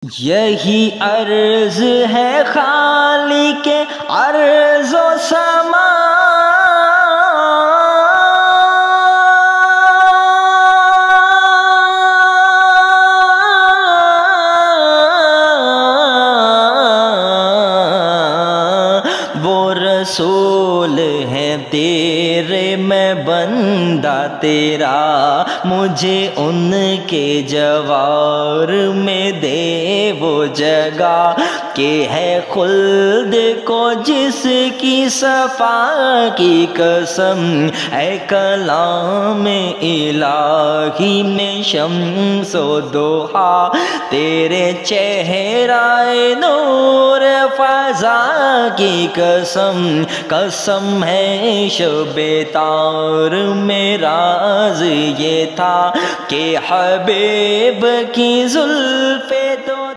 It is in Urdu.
یہی عرض ہے خالق ارض و سما، وہ رسول ہے تیرے میں بندہ تیرا، مجھے ان کے جوار میں دے وہ جگہ کہ ہے خلد کو جس کی صفا کی قسم، اے کلام الہی میں شمس و ضحا، تیرے چہرہ نور فضا کی قسم، قسم ہے شب تار میں راز یہ تھا کہ حبیب کی زلف تو